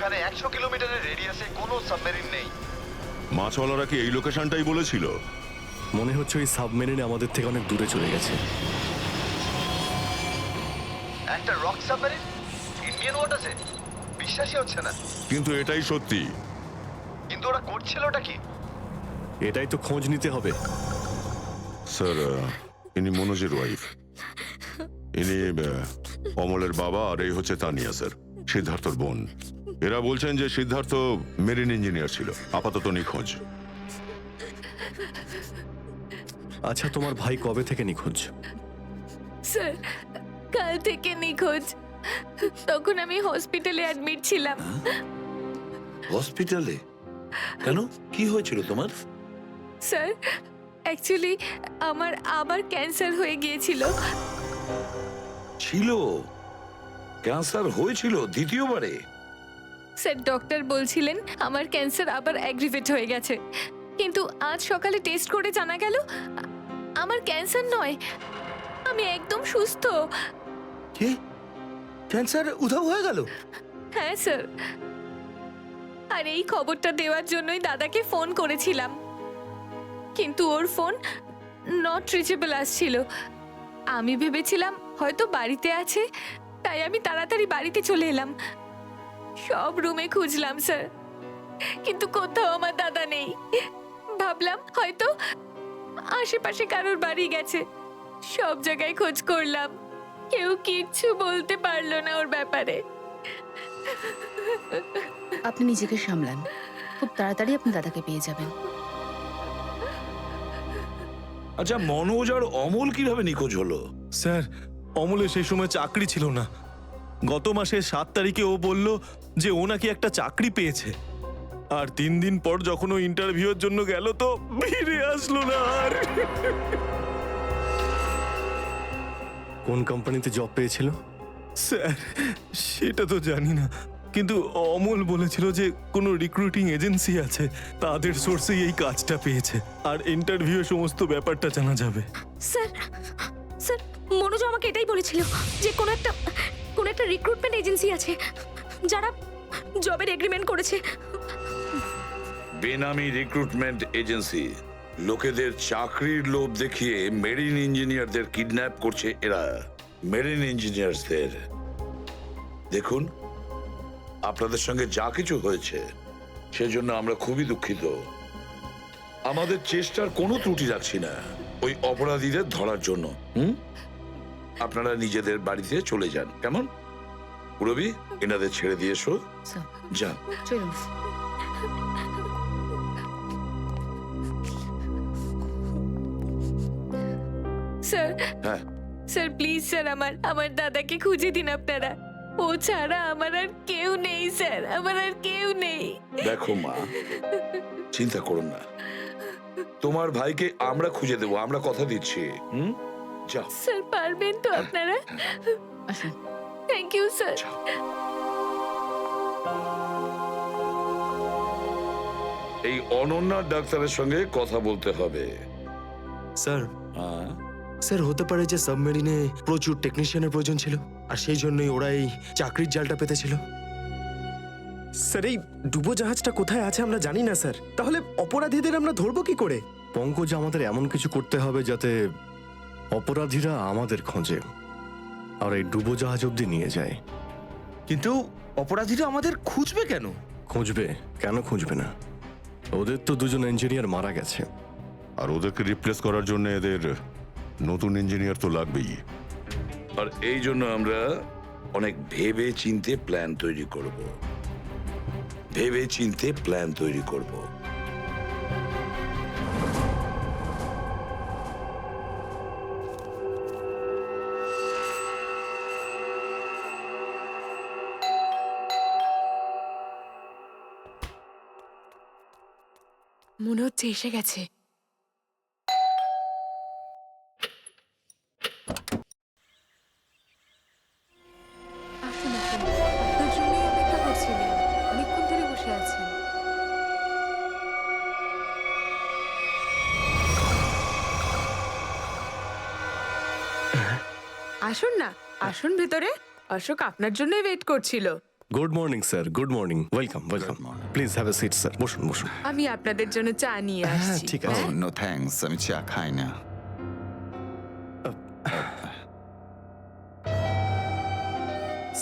এখানে 100 কিলোমিটারের রেডিয়াসে কোনো সাবমেরিন নেই। মাছওয়ালারা কি এই লোকেশনটাই বলেছিল? মনে হচ্ছে ওই সাবমেরিন আমাদের থেকে অনেক দূরে চলে গেছে। একটা রক সাবমেরিন ইন্ডিয়ান ওয়াটারে? বিশ্বাসই হচ্ছে না। কিন্তু এটাই সত্যি। কিন্তু ওরা করছিলটা কি? এটাই তো খোঁজ নিতে হবে। স্যার, ইনি মনোজের ওয়াইফ। ইনি অমলের বাবা, আর এই হচ্ছে তানিয়া স্যার, সিদ্ধার্থর বোন। এরা বলছেন যে সিদ্ধার্থ মেরিন ইঞ্জিনিয়ার ছিল, আপাতত নিখোঁজ। আচ্ছা, তোমার ভাই কবে থেকে নিখোঁজ? স্যার, কাল থেকে নিখোঁজ। তখন আমি হসপিটালে অ্যাডমিট ছিলাম। হসপিটালে? কেন, কি হয়েছিল তোমার? স্যার, অ্যাকচুয়ালি আমার আবার ক্যান্সার হয়ে গিয়েছিল। ছিল? ক্যান্সার হয়েছিল দ্বিতীয়বারে? স্যার, ডক্টর বলছিলেন আমার ক্যান্সার আবার অ্যাগ্রিভেট হয়ে গেছে, কিন্তু আজ সকালে টেস্ট করে জানা গেল আমার ক্যান্সার নয়, আমি একদম সুস্থ। কি, ক্যান্সার উধাও হয়ে গেল? হ্যাঁ স্যার, আর এই খবরটা দেওয়ার জন্যই দাদাকে ফোন করেছিলাম, কিন্তু ওর ফোন নট রিচেবল আসছিল। আমি ভেবেছিলাম হয়তো বাড়িতে আছে, তাই আমি তাড়াতাড়ি বাড়িতে চলে এলাম। সব রুমে খুঁজলাম স্যার, কিন্তু কোথাও আমার দাদা নেই। ভাবলাম হয়তো আশেপাশে কারোর বাড়ি গেছে। সব জায়গায় খোঁজ করলাম, কেউ কিচ্ছু বলতে পারলো না ওর ব্যাপারে। আপনি নিজেকে সামলান, খুব তাড়াতাড়ি আপনি দাদাকে পেয়ে যাবেন। আচ্ছা, মনোজ আর অমল কিভাবে নিখোঁজ হলো? স্যার, অমলের সেই সময় চাকরি ছিল না। গত মাসের 7 তারিখে ও বলল যে ও নাকি একটা চাকরি পেয়েছে, আর 3 দিন পর যখন ও ইন্টারভিউর জন্য গেল তো ফিরে আসলো না আর। কোন কোম্পানিতে জব পেয়েছিল? স্যার, সেটা তো জানি না, কিন্তু অমল বলেছিল যে কোনো রিক্রুটিং এজেন্সি আছে, তাদের সোর্সেই এই কাজটা পেয়েছে, আর ইন্টারভিউ সমস্ত ব্যাপারটা জানা যাবে। স্যার, স্যার, মনোজ আমাকে এটাই বলেছিল যে কোনো একটা রিক্রুটমেন্ট এজেন্সি আছে যারা জবের এগ্রিমেন্ট করেছে। বেনামি রিক্রুটমেন্ট এজেন্সি, লোকেদের চাকরির লোভ দেখিয়ে মেরিন ইঞ্জিনিয়ারদের কিডন্যাপ করছে এরা। মেরিন ইঞ্জিনিয়ারদের দেখুন, আপনাদের সঙ্গে যা কিছু হয়েছে সেজন্য আমরা খুবই দুঃখিত। আমাদের চেষ্টার কোনো ত্রুটি রাখছি না ওই অপরাধীদের ধরার জন্য। আপনারা নিজেদের বাড়িতে চলে যান, কেমন? পুরবি, এনাদের ছেড়ে দিয়ে এসো। স্যার, যান। চলুন। স্যার, হ্যাঁ, স্যার প্লিজ স্যার, আমার দাদাকে খুঁজে দিন আপনারা। ও ছাড়া আমার আর কেউ নেই স্যার, আমার আর কেউ নেই। দেখো মা, চিন্তা করুন না, তোমার ভাইকে আমরা খুঁজে দেবো, আমরা কথা দিচ্ছি। যাও। স্যার, পারবেন তো আপনারা? আসুন। Thank you sir. এই অনন্যা ডাক্তারের সঙ্গে কথা বলতে হবে। স্যার, হ্যাঁ, স্যার হতে পারে যে সাবমেরিনে প্রচুর টেকনিশিয়ানের প্রয়োজন ছিল, আর সেই জন্যই ওরা এই চাকরির জালটা পেতেছিল। স্যার, এই ডুবো জাহাজটা কোথায় আছে আমরা জানি না স্যার, তাহলে অপরাধীদের আমরা ধরবো কি করে? পঙ্কজ, আমাদের এমন কিছু করতে হবে যাতে অপরাধীরা আমাদের খোঁজে আর এই ডুবোজাহাজ অব্দি নিয়ে যায়। কিন্তু অপরাধীরা আমাদের খুঁজবে কেন? খুঁজবে কেন? খুঁজবে না? ওদের তো 2জন ইঞ্জিনিয়ার মারা গেছে, আর ওদেরকে রিপ্লেস করার জন্য এদের নতুন ইঞ্জিনিয়ার তো লাগবেই। আর এই জন্য আমরা অনেক ভেবে চিন্তে প্ল্যান তৈরি করব। ভেবে চিন্তে প্ল্যান তৈরি করব। মনে হচ্ছে এসে গেছে। আসুন, আসুন, আপনার জন্যই অপেক্ষা করছিলাম, অনেকক্ষণ ধরে বসে আছেন। আসুন না, আসুন ভেতরে। অশোক আপনার জন্যই ওয়েট করছিল। Good morning sir, good morning, welcome welcome. Please have a seat sir, বসুন বসুন। আমি আপনাদের জন্য চা নিয়ে হ্যাঁ আসছি। ঠিক আছে। নো থ্যাঙ্কস, আমি চা খাই না।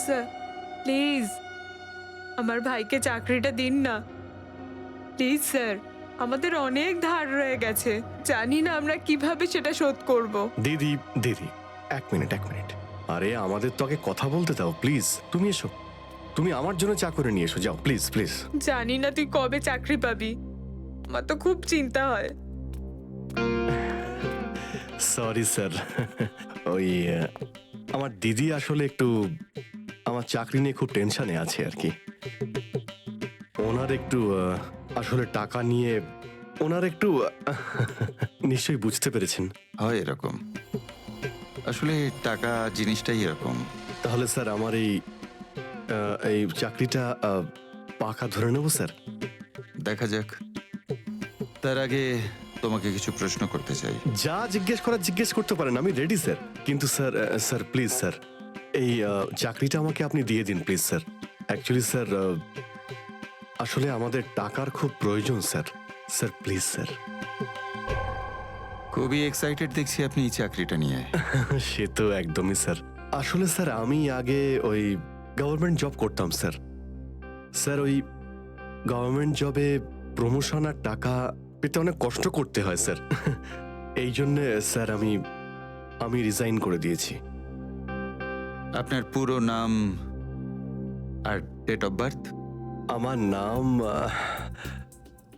স্যার প্লিজ আমার ভাইকে চাকরিটা দিন না প্লিজ স্যার, আমাদের অনেক ধার রয়ে গেছে, জানি না আমরা কিভাবে সেটা শোধ করব। দিদি দিদি, এক মিনিট এক মিনিট। আরে আমাদের তো আগে কথা বলতে দাও প্লিজ। তুমি এসো, তুমি আমার জন্য চা করে নিয়ে এসো, যাও প্লিজ প্লিজ। জানি না তুই কবে চাকরি পাবি, আমার তো খুব চিন্তা হয়। সরি স্যার, ওই আমার দিদি আসলে একটু আমার চাকরি নিয়ে খুব টেনশনে আছে আর কি। ওনার একটু আসলে টাকা নিয়ে ওনার একটু নিশ্চয়ই বুঝতে পেরেছেন। হয় এরকম, আসলে টাকা জিনিসটাই এরকম। তাহলে স্যার আমার এই চাকরিটা পাকা ধরে নেবো স্যার? দেখা যাক, তার আগে তোমাকে কিছু প্রশ্ন করতে চাই। যা জিজ্ঞেস করার জিজ্ঞেস করতে পারেন, আমি রেডি স্যার। কিন্তু স্যার স্যার প্লিজ স্যার, এই চাকরিটা আমাকে আপনি দিয়ে দিন প্লিজ স্যার। অ্যাকচুয়ালি স্যার আসলে আমাদের টাকার খুব প্রয়োজন স্যার। Sir please sir. খুবই এক্সাইটেড দেখছি আপনি এই চাকরিটা নিয়ে। সে তো একদমই স্যার। আসলে স্যার আমি আগে ওই গভর্নমেন্ট জব করতাম স্যার। স্যার ওই গভর্নমেন্ট জবে প্রমোশন আর টাকা পেতে অনেক কষ্ট করতে হয় স্যার। এই জন্যে স্যার আমি রিজাইন করে দিয়েছি। আপনার পুরো নাম আর ডেট অফ বার্থ? আমার নাম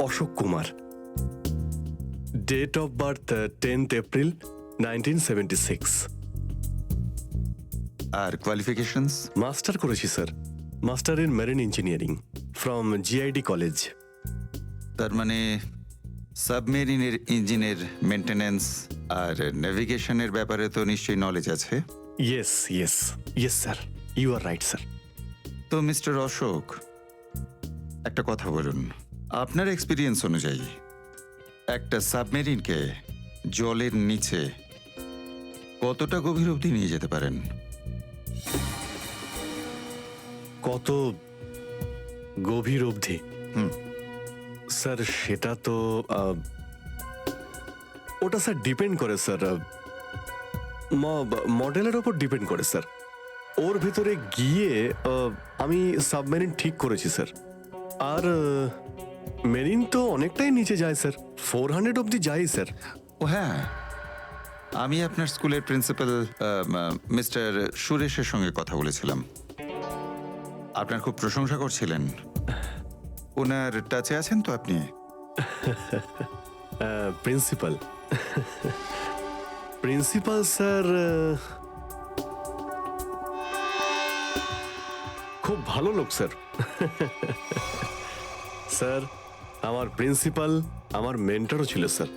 Ashok Kumar. Date of birth 10th April 1976। আর কোয়ালিফিকেশনস? মাস্টার করেছি sir, master in marine engineering from GID college. তার মানে সাবমেরিনের ইঞ্জিনের মেনটেন্যান্স আর নেভিগেশনের ব্যাপারে তো নিশ্চয়ই নলেজ আছে। Yes yes yes sir, you are right sir. তো মিস্টার অশোক, একটা কথা বলুন, আপনার এক্সপিরিয়েন্স অনুযায়ী একটা সাবমেরিনকে জলের নিচে কতটা গভীর অবধি নিয়ে যেতে পারেন? কত গভীর অবধি? স্যার সেটা তো ওটা স্যার ডিপেন্ড করে স্যার, মডেলের ওপর ডিপেন্ড করে স্যার। ওর ভিতরে গিয়ে আমি সাবমেরিন ঠিক করেছি স্যার। আর মেরিন তো অনেকটাই নিচে যায় স্যার, 400 অবধি যাই স্যার। ও হ্যাঁ, আমি আপনার স্কুলের প্রিন্সিপাল মিস্টার সুরেশের সঙ্গে কথা বলেছিলাম, আপনার খুব প্রশংসা করছিলেন। ওনার টাচে আছেন তো আপনি? প্রিন্সিপাল প্রিন্সিপাল স্যার খুব ভালো লোক স্যার। স্যার আমার প্রিন্সিপাল আমার মেন্টরও ছিল স্যার।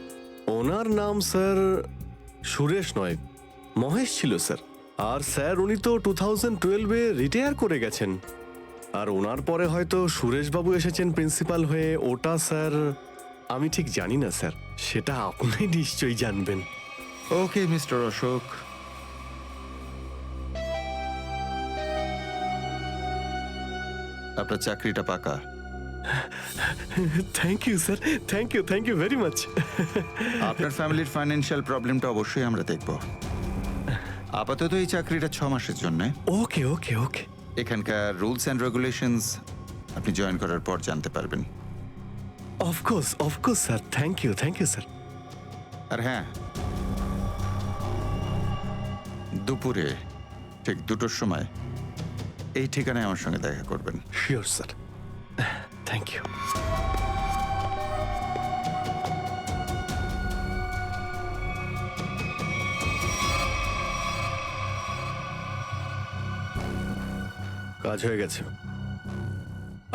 ওনার নাম স্যার সুরেশ নয়, মহেশ ছিল স্যার। আর স্যার উনি তো 2012-এ রিটায়ার করে গেছেন। আর ওনার পরে হয়তো সুরেশবাবু এসেছেন প্রিন্সিপাল হয়ে, ওটা স্যার আমি ঠিক জানি না স্যার, সেটা আপনি নিশ্চয়ই জানবেন। ওকে মিস্টার অশোক, আপনার চাকরিটা পাকা। Thank you sir, thank you very much. আপনার ফ্যামিলির ফাইন্যান্সিয়াল প্রবলেমটা অবশ্যই আমরা দেখব। আপাতত এই চাকরিটা 6 মাসের জন্য। ওকে ওকে ওকে। এখানকার রুলস অ্যান্ড রেগুলেশনস আপনি জয়েন করার পর জানতে পারবেন। Of course sir, thank you sir. আর হ্যাঁ, দুপুরে ঠিক 2টোর সময় এই ঠিকানায় আমার সঙ্গে দেখা করবেন। Sure sir, thank you. কাজ হয়ে গেছে,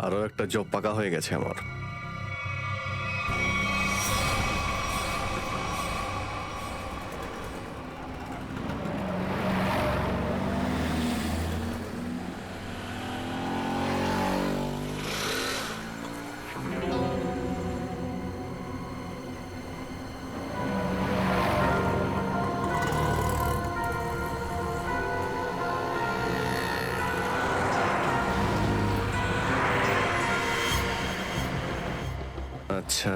আরো একটা জব পাকা হয়ে গেছে আমার। আচ্ছা,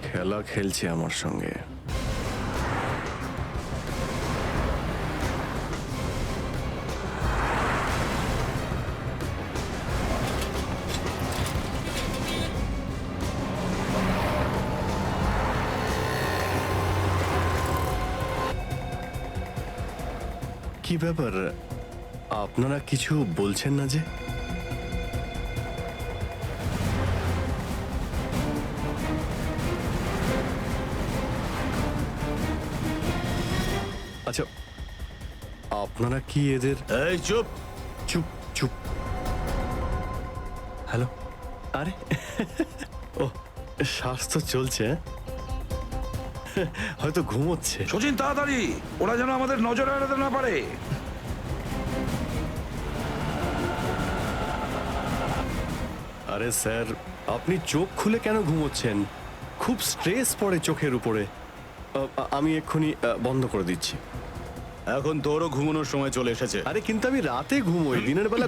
খেলা খেলছে আমার সঙ্গে। কি ব্যাপার, আপনারা কিছু বলছেন না যে? আচ্ছা, আপনারা কি এদের... এই চুপ! চুপ চুপ। হ্যালো, আরে ও, শ্বাস তো চলছে, হয়তো ঘুমোচ্ছে। সচিন তাড়াতাড়ি, ওরা যেন আমাদের নজরে এড়াতে না পারে। আরে স্যার, আপনি চোখ খুলে কেন ঘুমোচ্ছেন? খুব স্ট্রেস পড়ে চোখের উপরে। আমি এক্ষুনি বন্ধ করে দিচ্ছি। এখন তোরও ঘুমানোর সময় চলে এসেছে। আরে কিন্তু আমি রাতে ঘুমোই, দিনের বেলা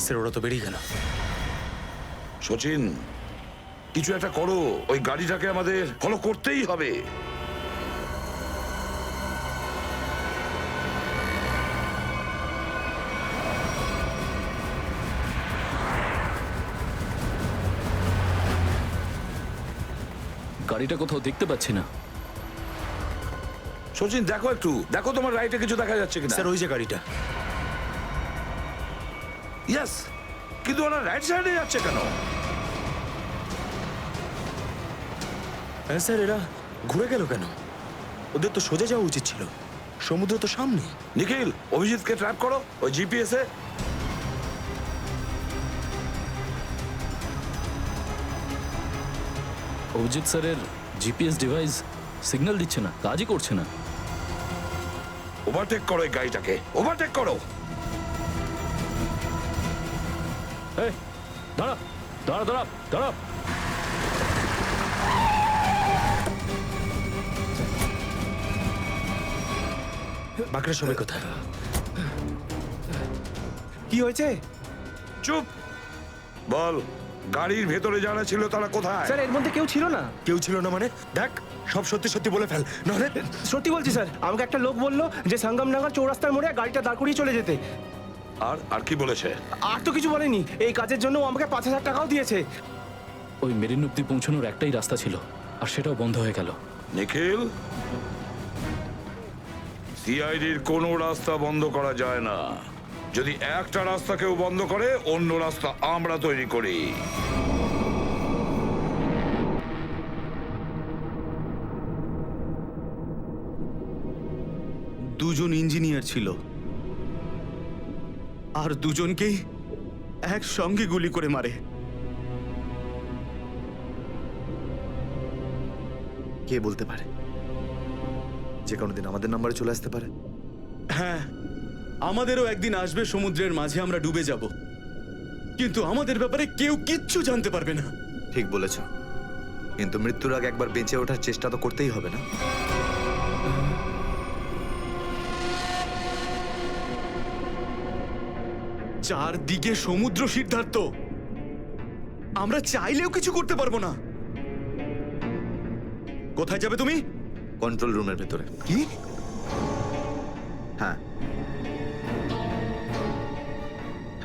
স্যার ওরা তো বেরিয়ে গেল। সচিন, কিছু একটা করো, ওই গাড়িটাকে আমাদের ফলো করতেই হবে। গাড়িটা কোথাও দেখতে পাচ্ছি না। সচিন দেখো একটু, দেখো তোমার রাইটে কিছু দেখা যাচ্ছে কিনা। স্যার ওই যে গাড়িটা। ইয়েস, কিন্তু ওরা রাইট সাইডে যাচ্ছে কেন? হ্যাঁ স্যার, এরা ঘুরে গেল কেন? ওদের তো সোজা যাওয়া উচিত ছিল, সমুদ্র তো সামনে। নিখিল, অভিজিৎকে ট্র্যাপ করো ওই জিপিএস এ। অভিজিৎ স্যারের জিপিএস ডিভাইস সিগন্যাল দিচ্ছে না, কাজই করছে না। ওভারটেক করো এই গাড়িটাকে, ওভারটেক করো। এই দাঁড়া দাঁড়া দাঁড়া দাঁড়া। বাঁকড়া সবাই কোথায়? কি হয়েছে চুপ! বল, গাড়ির ভেতরে যারা ছিল তারা কোথায়? স্যার? এর মধ্যে কেউ ছিল না। কেউ ছিল না মানে? দেখ, সব সত্যি সত্যি বলে ফেল, নাহলে। সত্যি বলছি স্যার, আমাকে একটা লোক বললো যে সঙ্গমনগর চৌরাস্তার মোড়ে গাড়িটা দাঁড় করিয়ে চলে যেতে। আর আর কি বলেছে? আর তো কিছু বলেনি। এই কাজের জন্য ও আমাকে 5,000 টাকাও দিয়েছে। ওই মেরিন অব্দি পৌঁছানোর একটাই রাস্তা ছিল, আর সেটাও বন্ধ হয়ে গেল। নিখিল, সিআইডির কোনো রাস্তা বন্ধ করা যায় না। যদি একটা রাস্তা কেউ বন্ধ করে, অন্য রাস্তা আমরা তৈরি করি। দুজন ইঞ্জিনিয়ার ছিল, আর দুজনকেই একসঙ্গে গুলি করে মারে। কে বলতে পারে? যে কোনো দিন আমাদের নাম্বারে চলে আসতে পারে। হ্যাঁ, আমাদেরও একদিন আসবে, সমুদ্রের মাঝে আমরা ডুবে যাব, কিন্তু আমাদের ব্যাপারে কেউ কিচ্ছু জানতে পারবে না। ঠিক বলেছ, কিন্তু মৃত্যুর আগে একবার বেঁচে ওঠার চেষ্টা তো করতেই হবে না? চারদিকে সমুদ্র, সিদ্ধার্থ, আমরা চাইলেও কিছু করতে পারবো না। কোথায় যাবে তুমি? কন্ট্রোল রুমের ভেতরে। কি? হ্যাঁ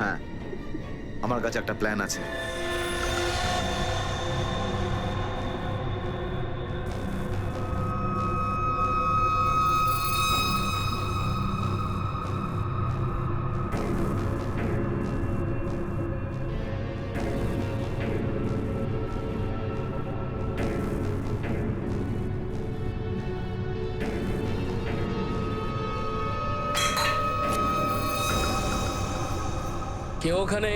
হ্যাঁ, আমার কাছে একটা প্ল্যান আছে। কেউ ওখানে?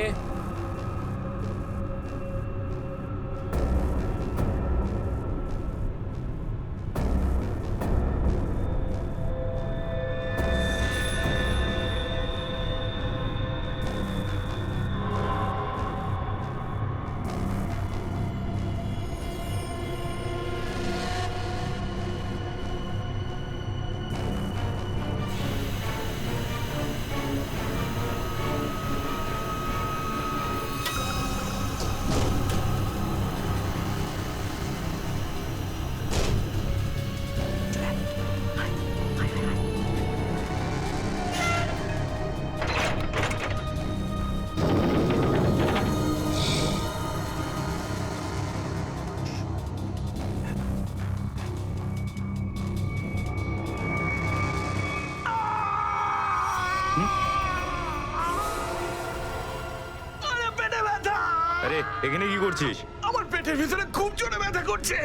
আরে এখানে কি করছিস? আমার পেটের ভিতরে খুব জোরে ব্যথা করছে।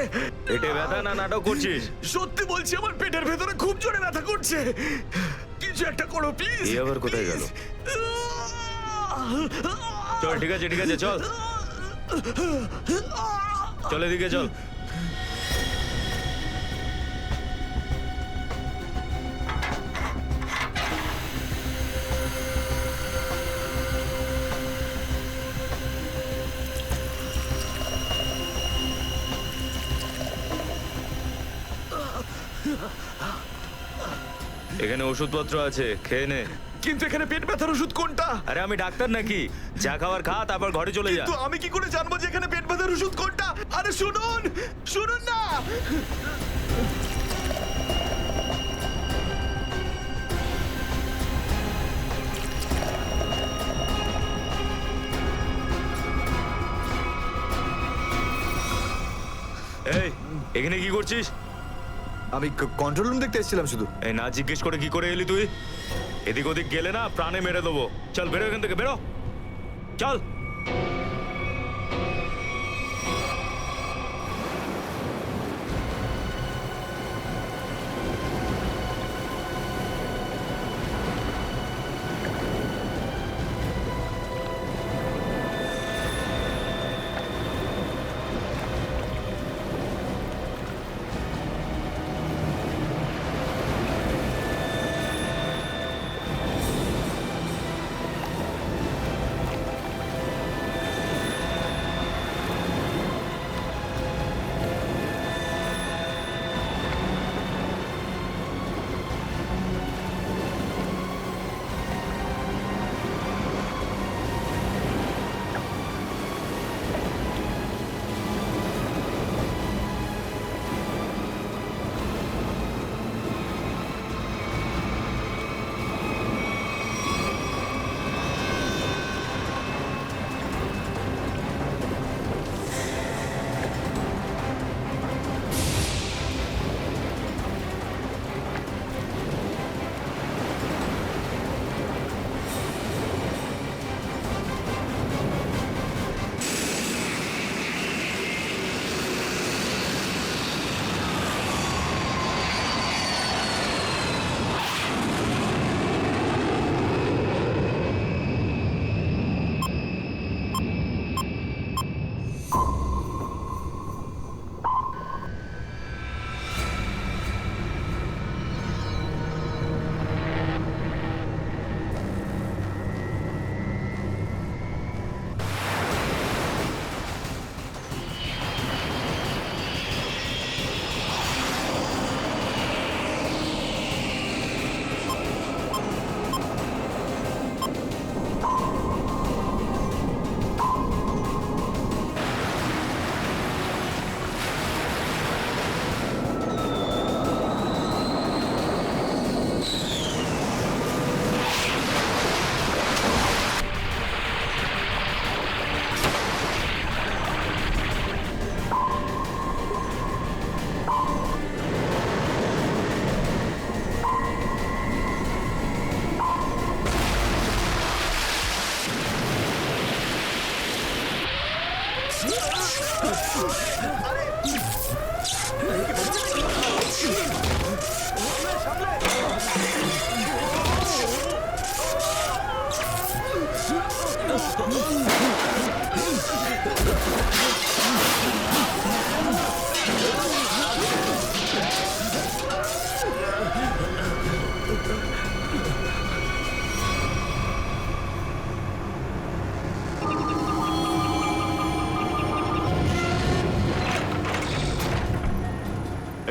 পেটে ব্যথা না নাটক করছিস? সত্যি বলছি, আমার পেটের ভেতরে খুব জোরে ব্যথা করছে। কিছু একটা করো প্লিজ। এই আবার কোথায় গেল? চল ঠিক আছে চল চল এদিকে চল। এখানে ওষুধপত্র আছে, খেয়ে নে। কিন্তু এখানে পেট ব্যথার ওষুধ কোনটা? আরে আমি ডাক্তার নাকি? যা খাবার খা, তারপর ঘরে চলে যা। কিন্তু আমি কি করে জানবো যে এখানে পেট ব্যথার ওষুধ কোনটা? আরে শুনুন, শুনুন না। এই এখানে কি করছিস? আমি কন্ট্রোল রুম দেখতে এসেছিলাম শুধু। এই না জিজ্ঞেস করে কি করে এলি তুই? এদিক ওদিক গেলে না প্রাণে মেরে দেবো। চল বেরো এখান থেকে, বেরো চল।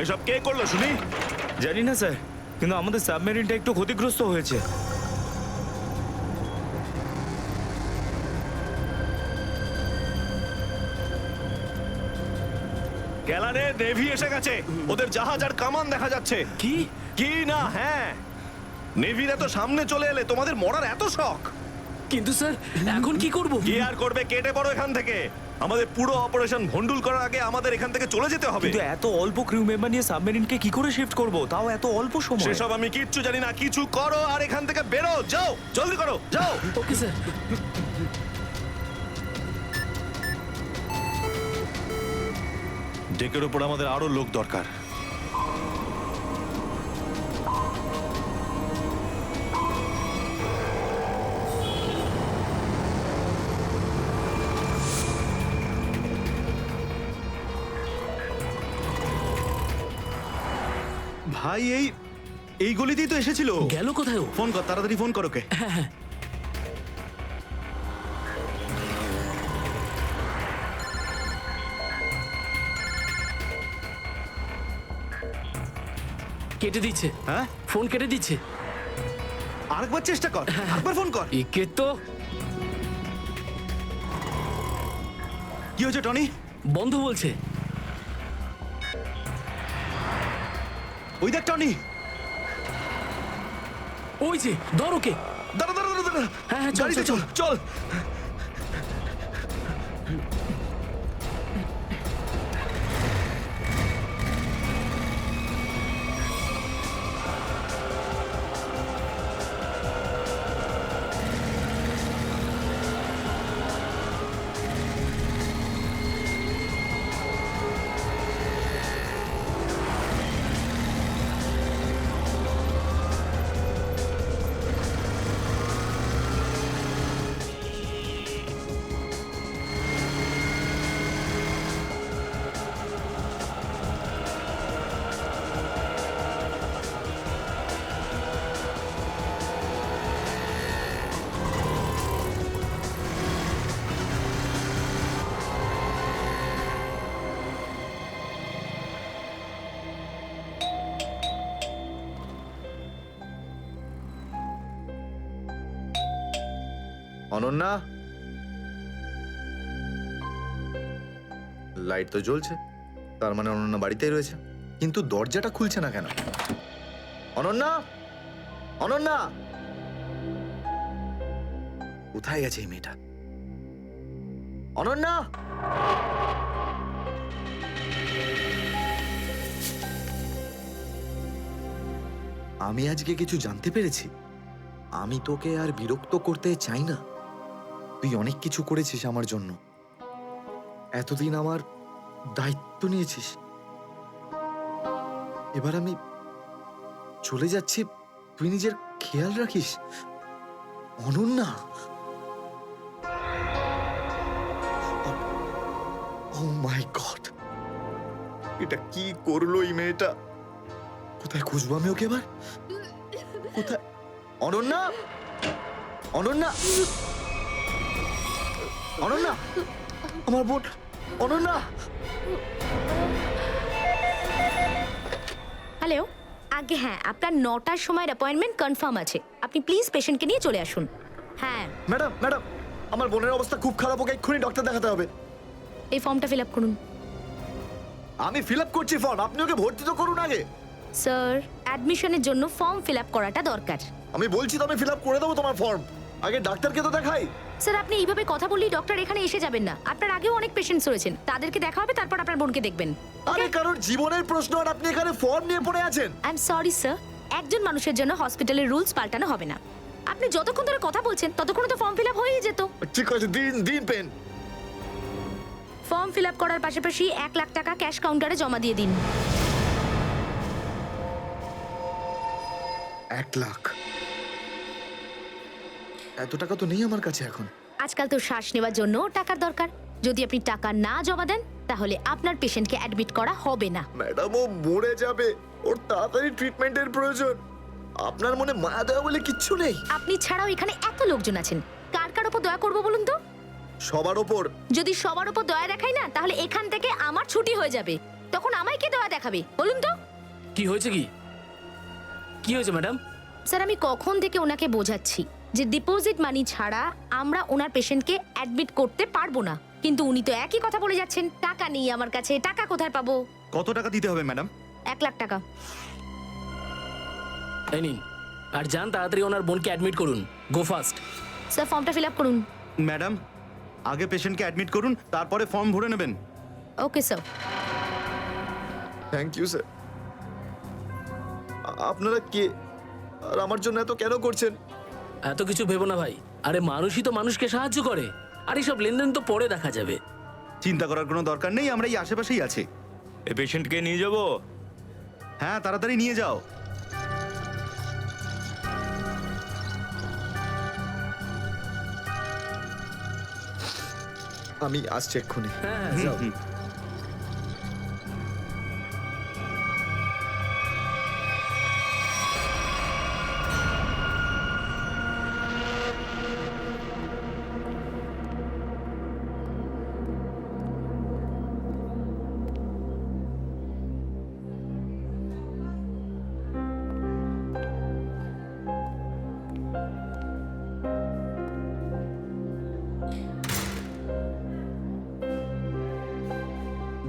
এসব কে করলো শুনি? জানি না স্যার, কিন্তু আমাদের সাবমেরিনটা একটু ক্ষতিগ্রস্ত হয়েছে। গ্যালারে নেভি এসে গেছে, ওদের জাহাজ আর কামান দেখা যাচ্ছে। কি কি না? হ্যাঁ, নেভির এত সামনে চলে এলে তোমাদের মরার এত শখ? কিন্তু স্যার এখন কি করব? কি আর করবে, কেটে পড়ো এখান থেকে। আমাদের পুরো অপারেশন ভন্ডুল করার আগে আমাদের এখান থেকে চলে যেতে হবে। কিন্তু এত অল্প ক্রিউ মেম্বার নিয়ে সাবমেরিনকে কি করে শিফট করব, তাও এত অল্প সময়? সেসব আমি কিচ্ছু জানি না, কিছু করো আর এখান থেকে বেরো, যাও, জলদি করো, যাও। Okay sir. ডেকের উপর আমাদের আরো লোক দরকার। ভাই এই গলিতেই তো এসেছিল। গেল কোথায় ও? ফোন কর, তাড়াতাড়ি ফোন কর ওকে। কেটে দিচ্ছে। হ্যাঁ, ফোন কেটে দিচ্ছে। আরেকবার চেষ্টা কর, আরেকবার ফোন কর। একে তো কি হয়েছে টনি? বন্ধ বলছে। ওই দেখ টনি। ওই যে ধর ওকে। দাঁড়া দাঁড়া দাঁড়া দাঁড়া। হ্যাঁ, হ্যাঁ, চল, গাড়িতে চল, চল চল। অনন্যা, লাইট তো জ্বলছে, তার মানে অনন্যা বাড়িতেই রয়েছে, কিন্তু দরজাটা খুলছে না কেন? অনন্যা, অনন্যা, কোথায় গেছে এই মেয়েটা? অনন্যা, আমি আজকে কিছু জানতে পেরেছি। আমি তোকে আর বিরক্ত করতে চাই না। তুই অনেক কিছু করেছিস আমার জন্য, এতদিন আমার দায়িত্ব নিয়েছিস। এবার আমি চলে যাচ্ছি, তুই নিজের খেয়াল রাখিস। অনন্যা, ও মাই গড, এটা কি করলো এই মেয়েটা? কোথায় খুঁজবো আমি ওকে এবার? কোথায়? অনন্যা, অনন্যা, অনন্যা, আমার বোন অনন্যা। হ্যালো, আগে হ্যাঁ, আপনার 9টার সময়ের অ্যাপয়েন্টমেন্ট কনফার্ম আছে। আপনি প্লিজ পেশেন্টকে নিয়ে চলে আসুন। হ্যাঁ, ম্যাডাম, ম্যাডাম, আমার বোনের অবস্থা খুব খারাপ, ওকে এক্ষুনি ডক্টর দেখাতে হবে। এই ফর্মটা ফিল আপ করুন। আমি ফিল আপ করছি ফর্ম, আপনি ওকে ভর্তি তো করুন আগে। স্যার, অ্যাডমিশনের জন্য ফর্ম ফিল আপ করাটা দরকার। আমি বলছি তো আমি ফিল আপ করে দেবো তোমার ফর্ম, আগে ডাক্তারকে তো দেখাই। স্যার, আপনি এইভাবে কথা বললেই ডক্টর এখানে এসে যাবেন না। আপনার আগেও অনেক পেশেন্টস রয়েছেন, তাদেরকে দেখা হবে, তারপর আপনার বোনকে দেখবেন। আরে কারোর জীবনের প্রশ্ন আর আপনি এখানে ফর্ম নিয়ে পড়ে আছেন। আই এম সরি স্যার, একজন মানুষের জন্য হসপিটালের রুলস পাল্টানো হবে না। আপনি যতক্ষণ ধরে কথা বলছেন ততক্ষণ তো ফর্ম ফিল আপ হয়েই যেত। ঠিক আছে, দিন দিন পেন। ফর্ম ফিল আপ করার পাশাপাশি 1 লাখ টাকা ক্যাশ কাউন্টারে জমা দিয়ে দিন। 1 লাখ? এত টাকা তো নেই আমার কাছে এখন। আজকাল তো শ্বাস নেওয়ার জন্য টাকার দরকার। যদি আপনি টাকা না জমা দেন তাহলে আপনার পেশেন্টকে অ্যাডমিট করা হবে না। ম্যাডাম, ও মরে যাবে, ওর তাড়াতাড়ি ট্রিটমেন্টের প্রয়োজন। আপনার মনে মায়া দেওয়া বলে কিচ্ছু নেই? আপনি ছাড়াও এখানে এত লোকজন আছেন, কার কার উপর দয়া করবো বলুন তো? সবার ওপর। যদি সবার উপর দয়া দেখাই না, তাহলে এখান থেকে আমার ছুটি হয়ে যাবে। তখন আমায় কে দয়া দেখাবে বলুন তো? কি হয়েছে? কি হয়েছে ম্যাডাম? স্যার, আমি কখন থেকে ওনাকে বোঝাচ্ছি যে ডিপোজিট মানি ছাড়া আমরা ওনার পেশেন্টকে অ্যাডমিট করতে পারবো না, কিন্তু উনি তো একই কথা বলে যাচ্ছেন। টাকা নেই আমার কাছে, টাকা কোথায় পাবো? কত টাকা দিতে হবে ম্যাডাম? 1 লাখ টাকা। এই নিন, আর যান তাড়াতাড়ি ওনার বোনকে অ্যাডমিট করুন। Go fast. স্যার ফর্মটা ফিল আপ করুন। ম্যাডাম আগে পেশেন্টকে অ্যাডমিট করুন, তারপরে ফর্ম ভরে নেবেন। Okay sir. Thank you sir. আপনারা কে আর আমার জন্য এত কেন করছেন? এত কিছু ভেবো না ভাই, আরে মানুষই তো মানুষকে সাহায্য করে, আর এইসব লেনদেন তো পরে দেখা যাবে। চিন্তা করার কোনো দরকার নেই, আমরা এই আশেপাশেই আছি। এই পেশেন্টকে নিয়ে যাব। হ্যাঁ তাড়াতাড়ি নিয়ে যাও। আমি আসছি এক্ষুনি। হ্যাঁ যাও।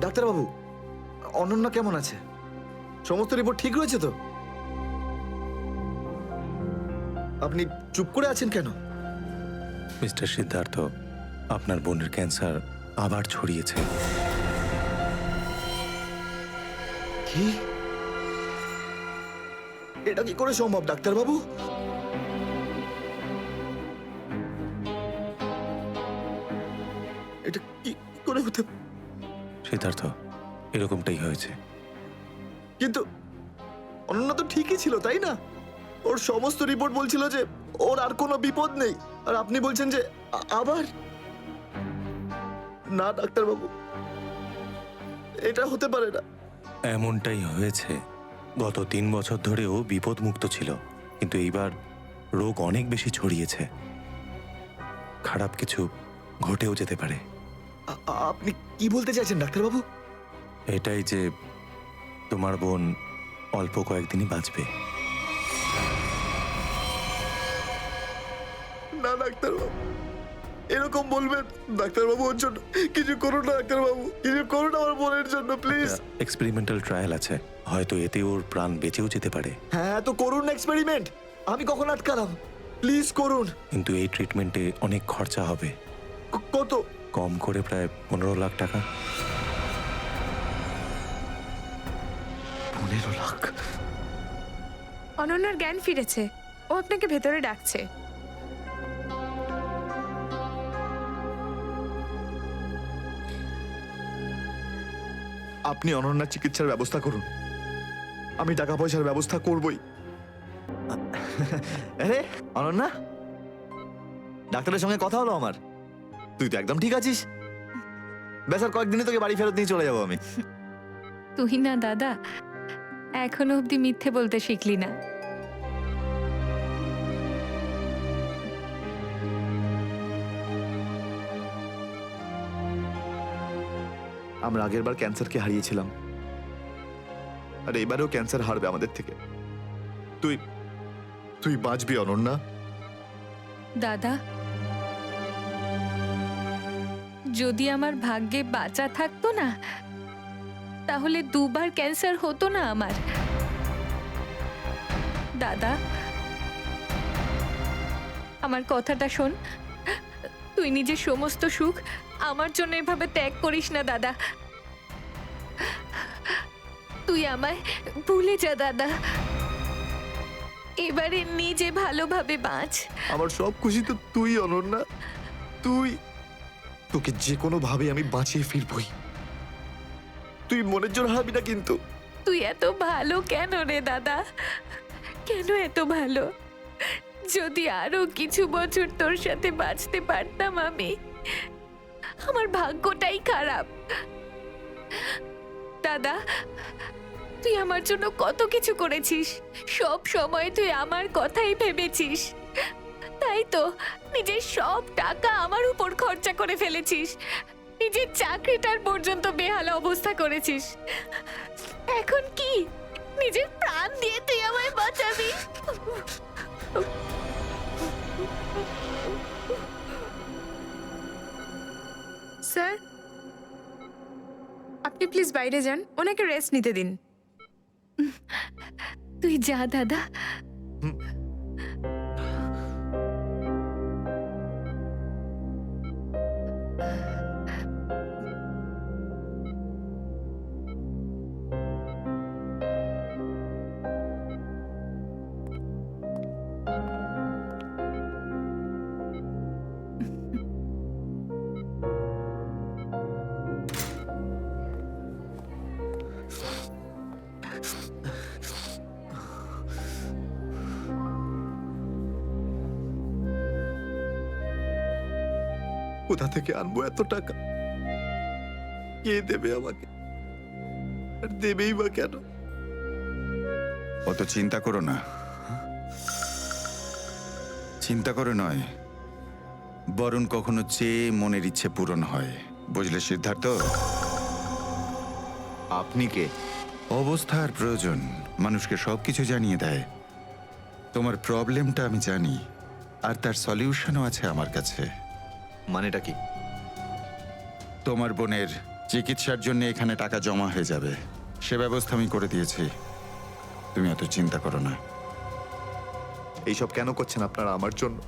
ডাক্তারবাবু, অনন্যা কেমন আছে? সমস্ত রিপোর্ট ঠিক রয়েছে তো? আপনি চুপ করে আছেন কেন? মিস্টার সিদ্ধার্থ, আপনার বোনের ক্যান্সার আবার ছড়িয়েছে। কি? এটা কি করে সম্ভব ডাক্তারবাবু? এটা কি করে হতে? সিদ্ধার্থ, এরকমটাই হয়েছে। কিন্তু অনন্যা তো ঠিকই ছিল, তাই না? ওর সমস্ত রিপোর্ট বলছিল যে ওর আর কোনো বিপদ নেই, আর আপনি বলছেন যে আবার? না ডাক্তারবাবু, এটা হতে পারে না। এমনটাই হয়েছে। গত 3 বছর ধরে ও বিপদমুক্ত ছিল, কিন্তু এইবার রোগ অনেক বেশি ছড়িয়েছে। খারাপ কিছু ঘটেও যেতে পারে। আপনি কি বলতে চাইছেন ডাক্তারবাবু? এটাই যে তোমার বোন অল্প কয়েকদিনই বাঁচবে। না ডাক্তারবাবু, এরকম বলবেন? ডাক্তারবাবু, ওর জন্য কিছু করুন না ডাক্তারবাবু, কিছু করুন আমার বোনের জন্য প্লিজ। এক্সপেরিমেন্টাল ট্রায়াল আছে, হয়তো এতে ওর প্রাণ বেঁচেও যেতে পারে। হ্যাঁ তো করুন এক্সপেরিমেন্ট, আমি কখন আটকালাম? প্লিজ করুন। কিন্তু এই ট্রিটমেন্টে অনেক খরচা হবে। কত? কম করে প্রায় 15 লাখ টাকা। 15 লাখ? অনন্যার জ্ঞান ফিরেছে, ও আপনাকে ভেতরে ডাকছে। আপনি অনন্যার চিকিৎসার ব্যবস্থা করুন, আমি টাকা পয়সার ব্যবস্থা করবই। আরে অনন্যা, ডাক্তারের সঙ্গে কথা হলো আমার, তুই তো একদম ঠিক আছিস। ব্যাস আর কয়েকদিনে তোকে বাড়ি ফেরত নিয়ে চলে যাবো আমি। তুই না দাদা, এখনো অব্দি মিথ্যে বলতে শিখলি না। আমরা আগেরবার ক্যান্সারকে হারিয়েছিলাম, আর এবারেও ক্যান্সার হারবে আমাদের থেকে। তুই তুই বাঁচবি অনন্যা। দাদা, যদি আমার ভাগ্যে বাঁচা থাকতো না, তাহলে 2 বার ক্যান্সার হতো না আমার। দাদা, আমার কথাটা শোন, তুই নিজের সমস্ত সুখ আমার জন্য এভাবে ত্যাগ করিস না দাদা। তুই আমায় ভুলে যা দাদা, এবারে নিজে ভালোভাবে বাঁচ। আমার সব খুশি তো তুই অনন্যা, তুই। তোকে যে কোনো ভাবে আমি বাঁচিয়ে ফিরবই, তুই মনের জোর হারাবি না কিন্তু। তুই এত ভালো কেন রে দাদা, কেন এত ভালো? যদি আরো কিছু বছর তোর সাথে বাঁচতে পারতাম আমি। আমার ভাগ্যটাই খারাপ। দাদা, তুই আমার জন্য কত কিছু করেছিস, সব সময় তুই আমার কথাই ভেবেছিস, তাই তো নিজের সব টাকা আমার উপর খরচা করে ফেলেছিস, নিজের চাকরিটার পর্যন্ত বেহালা অবস্থা করেছিস। এখন কি নিজের প্রাণ দিয়ে তুই আমায় বাঁচাবি? স্যার, আপনি প্লিজ বাইরে যান, ওনাকে রেস্ট নিতে দিন। তুই যা দাদা। কোথা থেকে আনবো এত টাকা? কে দেবে আমাকে? আর দেবেই বা কেন? অত চিন্তা করো না। চিন্তা করে নয়, বরং কখনো চেয়ে মনের ইচ্ছে পূরণ হয়, বুঝলে সিদ্ধার্থ? আপনি কে? অবস্থার প্রয়োজন মানুষকে সবকিছু জানিয়ে দেয়। তোমার প্রবলেমটা আমি জানি, আর তার সলিউশনও আছে আমার কাছে। মানেটা কি? তোমার বোনের চিকিৎসার জন্য এখানে টাকা জমা হয়ে যাবে, সে ব্যবস্থা আমি করে দিয়েছি। তুমি অত চিন্তা করো না। এইসব কেন করছেন আপনারা আমার জন্য?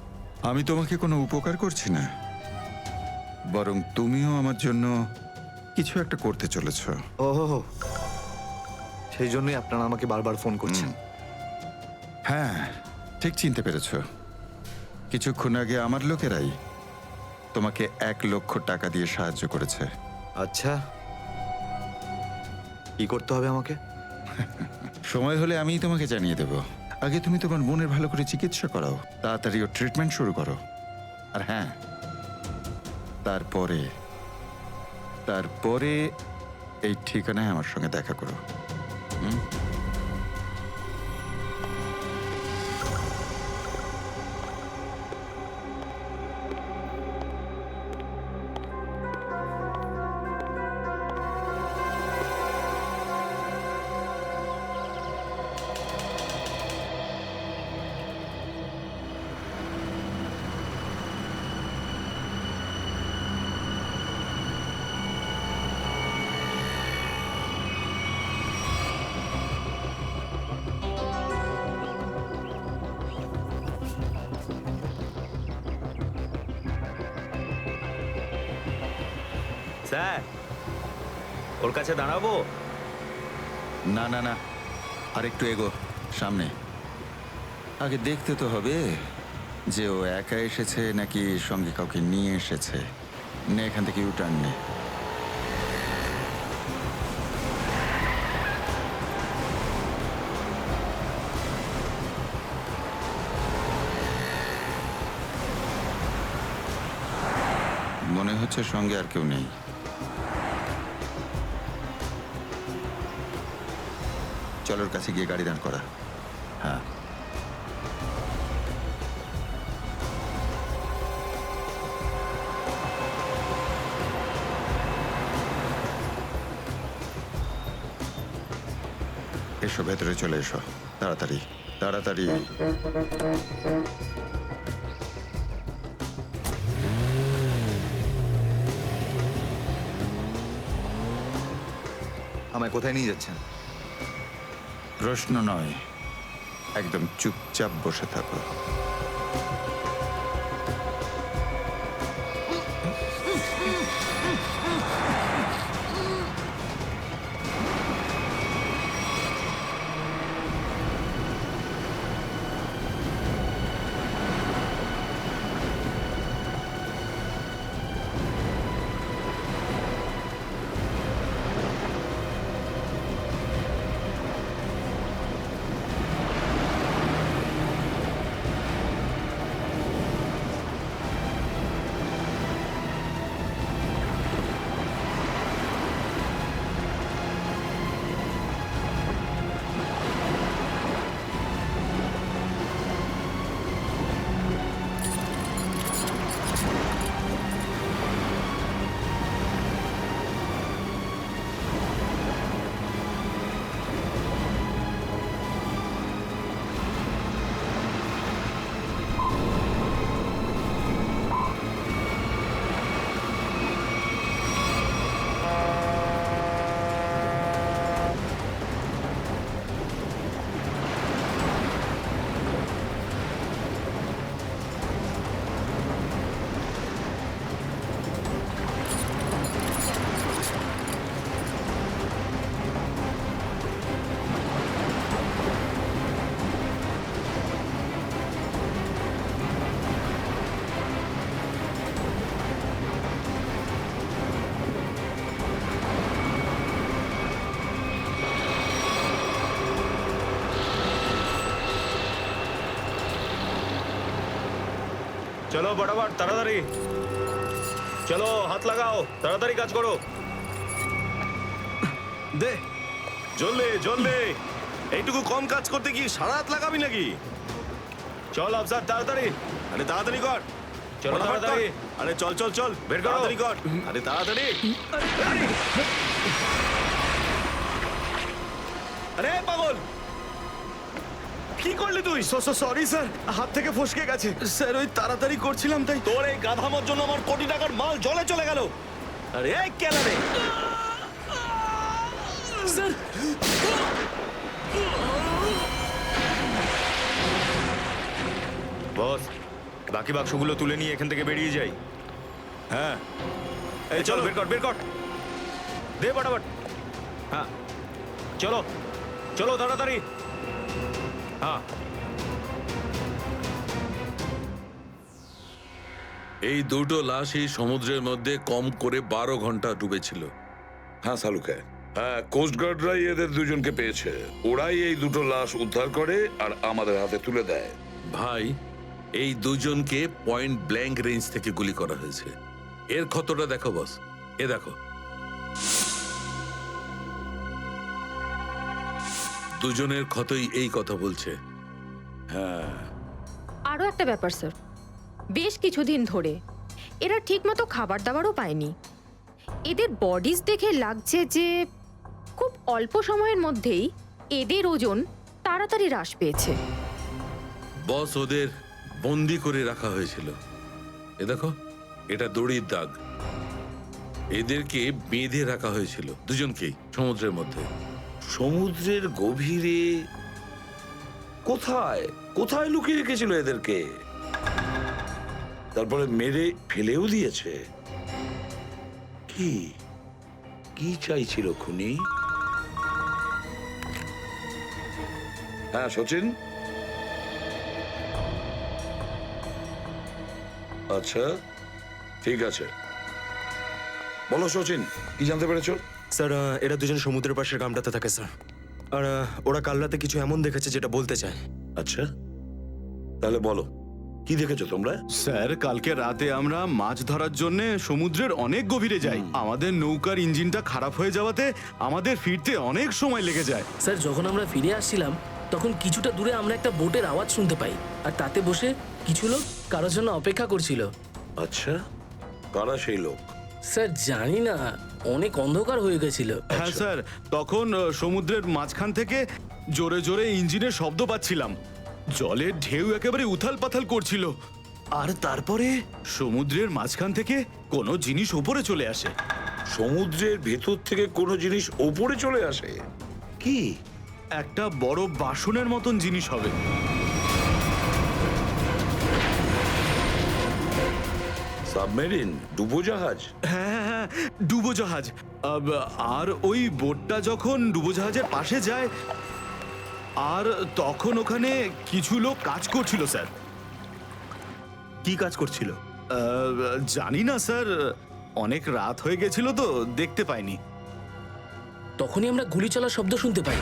আমি তোমাকে কোনো উপকার করছি না, বরং তুমিও আমার জন্য কিছু একটা করতে চলেছ। ওহো, সেই জন্যই আপনারা আমাকে বারবার ফোন করছেন। হ্যাঁ, ঠিক চিনতে পেরেছ। কিছুক্ষণ আগে আমার লোকেরাই তোমাকে 1 লক্ষ টাকা দিয়ে সাহায্য করেছে। আচ্ছা, কি করতে হবে আমাকে? সময় হলে আমিই তোমাকে জানিয়ে দেব। আগে তুমি তোমার বোনের ভালো করে চিকিৎসা করাও, তাড়াতাড়ি ওর ট্রিটমেন্ট শুরু করো। আর হ্যাঁ, তারপরে তারপরে এই ঠিকানায় আমার সঙ্গে দেখা করো। স্যার, ওর কাছে দাঁড়াবো? না না না, আর একটু এগো সামনে। আগে দেখতে তো হবে যে ও একা এসেছে নাকি সঙ্গে কাউকে নিয়ে এসেছে। নে, এখান থেকে ইউটার্ন নে। মনে হচ্ছে সঙ্গে আর কেউ নেই। চলোর কাছে গিয়ে গাড়ি দাঁড় করা। হ্যাঁ, এসো, ভেতরে চলে এসো, তাড়াতাড়ি তাড়াতাড়ি। আমায় কোথায় নিয়ে যাচ্ছেন? প্রশ্ন নয়, একদম চুপচাপ বসে থাকো। চলো বড় তাড়াতাড়ি। চলো হাত লাগাও, তাড়াতাড়ি কাজ করো। দে জলদি জলদি, এইটুকু কম কাজ করতে কি সারা হাত লাগাবি নাকি? চল আফসার তাড়াতাড়ি, আরে তাড়াতাড়ি কর, চলো তাড়াতাড়ি, আরে চল চল চল বের কর, তাড়াতাড়ি কর, আরে তাড়াতাড়ি। আরে পাগল, কি করলি তুই? সরি স্যার, হাত থেকে ফসকে গেছে স্যার, ওই তাড়াতাড়ি করছিলাম তাই। তোর এই গাধামার জন্য আমার কোটি টাকার মাল জলে চলে গেল। আরে এই কেন রে? স্যার বস, বাকি বাক্সগুলো তুলে নিয়ে এখান থেকে বেরিয়ে যাই। হ্যাঁ, এই চলো বের কর বের কর, দে ফটাফট। হ্যাঁ চলো চলো তাড়াতাড়ি। হ্যাঁ এই দুটো লাশই সমুদ্রের মধ্যে কম করে 12 ঘন্টা ডুবেছিল। হ্যাঁ সালুকে, হ্যাঁ কোস্টগার্ডরাই এদের দুজনকে পেয়েছে। ওরাই এই দুটো লাশ উদ্ধার করে আর আমাদের হাতে তুলে দেয়। ভাই, এই দুজনকে পয়েন্ট ব্ল্যাঙ্ক রেঞ্জ থেকে গুলি করা হয়েছে। এর ক্ষতটা দেখো বস, এ দেখো। দুজনের ক্ষতই এই কথা বলছে। হ্যাঁ, আরও একটা ব্যাপার স্যার, বেশ কিছুদিন ধরে এরা ঠিকমতো খাবার দাবারও পায়নি। এদের বডিজ দেখে লাগছে যে খুব অল্প সময়ের মধ্যেই এদের ওজন তাড়াতাড়ি হ্রাস পেয়েছে। বস, ওদের বন্দি করে রাখা হয়েছিল। এ দেখো, এটা দড়ির দাগ। এদেরকে বেঁধে রাখা হয়েছিল দুজনকেই সমুদ্রের মধ্যে। সমুদ্রের গভীরে কোথায় কোথায় লুকিয়ে রেখেছিল এদেরকে, তারপরে মেরে ফেলেও দিয়েছে। কি কি চাইছিল খুনি? হ্যাঁ সচিন, আচ্ছা ঠিক আছে, বলো সচিন, কি জানতে পেরেছো? স্যার এরা দুজন সমুদ্রের পাশের গ্রামটাতে থাকে স্যার, আর ওরা কাল রাতে কিছু এমন দেখেছে যেটা বলতে চায়। আচ্ছা, তাহলে বলো কি দেখেছো তোমরা? স্যার, কালকে রাতে আমরা মাছ ধরার জন্য সমুদ্রের অনেক গভীরে যাই। আমাদের নৌকার ইঞ্জিনটা খারাপ হয়ে যাওয়াতে আমাদের ফিরতে অনেক সময় লেগে যায়। স্যার যখন আমরা ফিরে আসছিলাম তখন কিছুটা দূরে আমরা একটা বোটের আওয়াজ শুনতে পাই, আর তাতে বসে কিছু লোক কারোর জন্য অপেক্ষা করছিল। আচ্ছা, কারা সেই লোক? স্যার জানি না, অনেক অন্ধকার হয়ে গেছিল। হ্যাঁ স্যার, তখন সমুদ্রের মাঝখান থেকে জোরে জোরে ইঞ্জিনের শব্দ পাচ্ছিলাম। জলের ঢেউ একেবারে উথাল পাথাল করছিল, আর তারপরে সমুদ্রের মাঝখান থেকে কোনো জিনিস ওপরে চলে আসে। সমুদ্রের ভেতর থেকে কোনো জিনিস ওপরে চলে আসে? কি? একটা বড় বাসনের মতন জিনিস হবে। সাবমেরিন, ডুবোজাহাজ? হ্যাঁ হ্যাঁ, ডুবোজাহাজ। আর ওই বোটটা যখন ডুবোজাহাজের পাশে যায়, আর তখন ওখানে কিছু লোক কাজ করছিল স্যার। কি কাজ করছিল? জানি না স্যার, অনেক রাত হয়ে গেছিল তো দেখতে পাইনি। তখনই আমরা গুলি চলার শব্দ শুনতে পাই।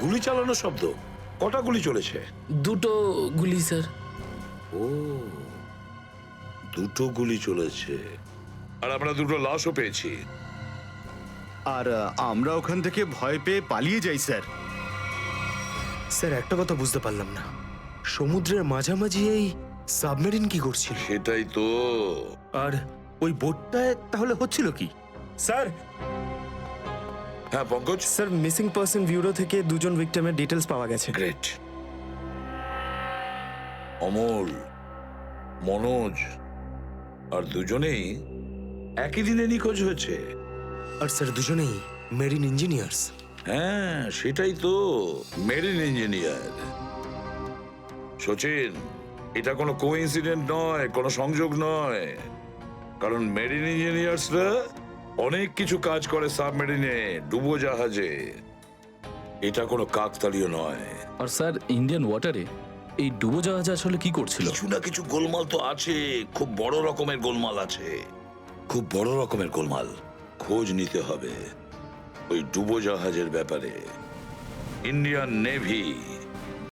গুলি চালানোর শব্দ? কটা গুলি চলেছে? দুটো গুলি স্যার। ও, দুটো গুলি চলেছে। আর আমরা দুটো লাশও পেয়েছি। আর আমরা ওখান থেকে ভয় পেয়ে পালিয়ে যাই স্যার। স্যার একটা কথা বুঝতে পারলাম না, সমুদ্রের মাঝামাঝি এই সাবমেরিন কি করছিল? সেটাই তো। আর ওই বোটটায় তাহলে হচ্ছিল কি? স্যার, হ্যাঁ Pankaj? Sir missing person bureau থেকে দুজন ভিকটিমের ডিটেলস পাওয়া গেছে। গ্রেট। অমল, মনোজ আর দুজনেই একই দিনে নিখোঁজ হয়েছে। আর স্যার দুজনেই মেরিন ইঞ্জিনিয়ার্স। হ্যাঁ সেটাই তো, মেরিন ইঞ্জিনিয়ার। সচিন, এটা কোনো কোইন্সিডেন্ট নয়, কোনো সংযোগ নয়, কারণ মেরিন ইঞ্জিনিয়ার্সরা অনেক কিছু কাজ করে সাবমেরিনে, ডুবোজাহাজে। এটা কোনো কাকতালীয় নয়। আর স্যার ইন্ডিয়ান ওয়াটারে এই ডুবোজাহাজ আসলে কি করছিল? কিছু না কিছু গোলমাল তো আছে, খুব বড় রকমের গোলমাল আছে, খুব বড় রকমের গোলমাল। খোঁজ নিতে হবে ওই ডুবোজাহাজের ব্যাপারে। Indian navy